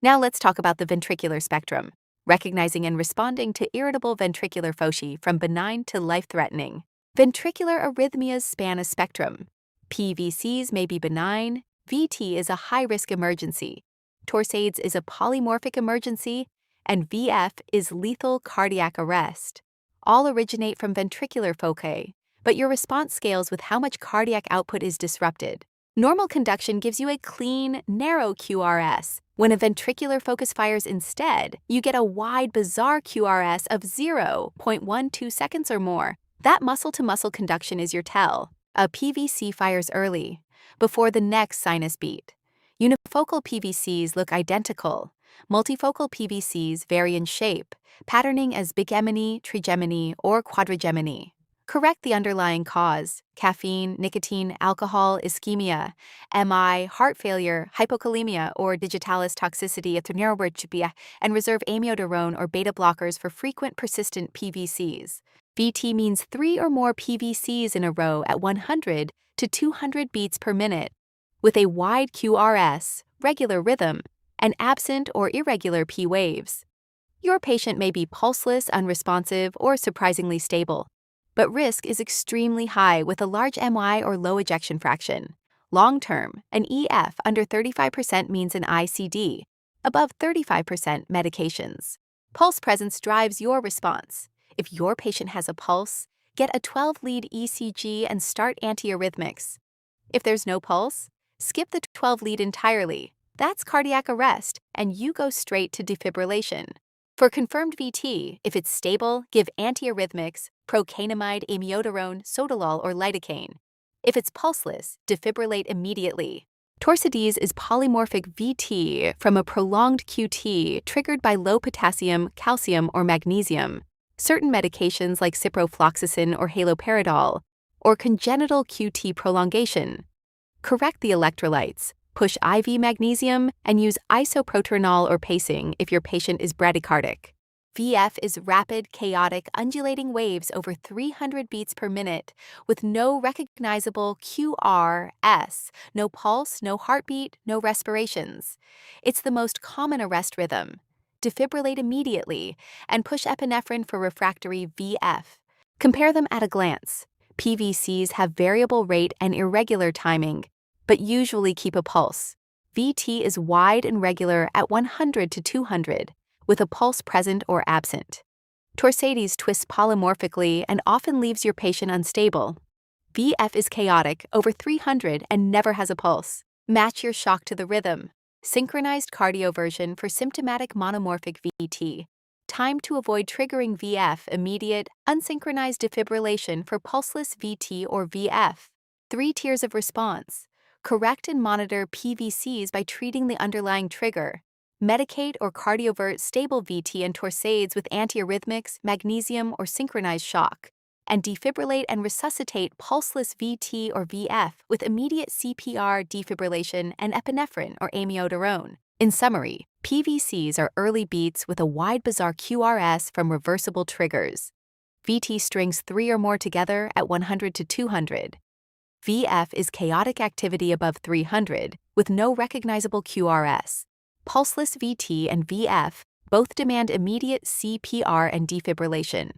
Now let's talk about the ventricular spectrum, recognizing and responding to irritable ventricular foci from benign to life-threatening. Ventricular arrhythmias span a spectrum. PVCs may be benign, VT is a high-risk emergency, Torsades is a polymorphic emergency, and VF is lethal cardiac arrest. All originate from ventricular foci, but your response scales with how much cardiac output is disrupted. Normal conduction gives you a clean, narrow QRS. When a ventricular focus fires instead, you get a wide, bizarre QRS of 0.12 seconds or more. That muscle-to-muscle conduction is your tell. A PVC fires early, before the next sinus beat. Unifocal PVCs look identical. Multifocal PVCs vary in shape, patterning as bigeminy, trigeminy, or quadrigeminy. Correct the underlying cause: caffeine, nicotine, alcohol, ischemia, MI, heart failure, hypokalemia, or digitalis toxicity, and reserve amiodarone or beta blockers for frequent persistent PVCs. VT means 3 or more PVCs in a row at 100 to 200 beats per minute, with a wide QRS, regular rhythm, and absent or irregular P waves. Your patient may be pulseless, unresponsive, or surprisingly stable, but risk is extremely high with a large MI or low ejection fraction. Long-term, an EF under 35% means an ICD, above 35% medications. Pulse presence drives your response. If your patient has a pulse, get a 12-lead ECG and start antiarrhythmics. If there's no pulse, skip the 12-lead entirely. That's cardiac arrest, and you go straight to defibrillation. For confirmed VT, if it's stable, give antiarrhythmics, procainamide, amiodarone, sotalol, or lidocaine. If it's pulseless, defibrillate immediately. Torsades is polymorphic VT from a prolonged QT triggered by low potassium, calcium, or magnesium, certain medications like ciprofloxacin or haloperidol, or congenital QT prolongation. Correct the electrolytes. Push IV magnesium and use isoproterenol or pacing if your patient is bradycardic. VF is rapid, chaotic, undulating waves over 300 beats per minute with no recognizable QRS, no pulse, no heartbeat, no respirations. It's the most common arrest rhythm. Defibrillate immediately and push epinephrine for refractory VF. Compare them at a glance. PVCs have variable rate and irregular timing, but usually keep a pulse. VT is wide and regular at 100 to 200, with a pulse present or absent. Torsades twists polymorphically and often leaves your patient unstable. VF is chaotic, over 300, and never has a pulse. Match your shock to the rhythm. Synchronized cardioversion for symptomatic monomorphic VT. Time to avoid triggering VF, immediate, unsynchronized defibrillation for pulseless VT or VF. 3 tiers of response. Correct and monitor PVCs by treating the underlying trigger. Medicate or cardiovert stable VT and Torsades with antiarrhythmics, magnesium, or synchronized shock. And defibrillate and resuscitate pulseless VT or VF with immediate CPR, defibrillation, and epinephrine or amiodarone. In summary, PVCs are early beats with a wide, bizarre QRS from reversible triggers. VT strings 3 or more together at 100 to 200. VF is chaotic activity above 300 with no recognizable QRS. Pulseless VT and VF both demand immediate CPR and defibrillation.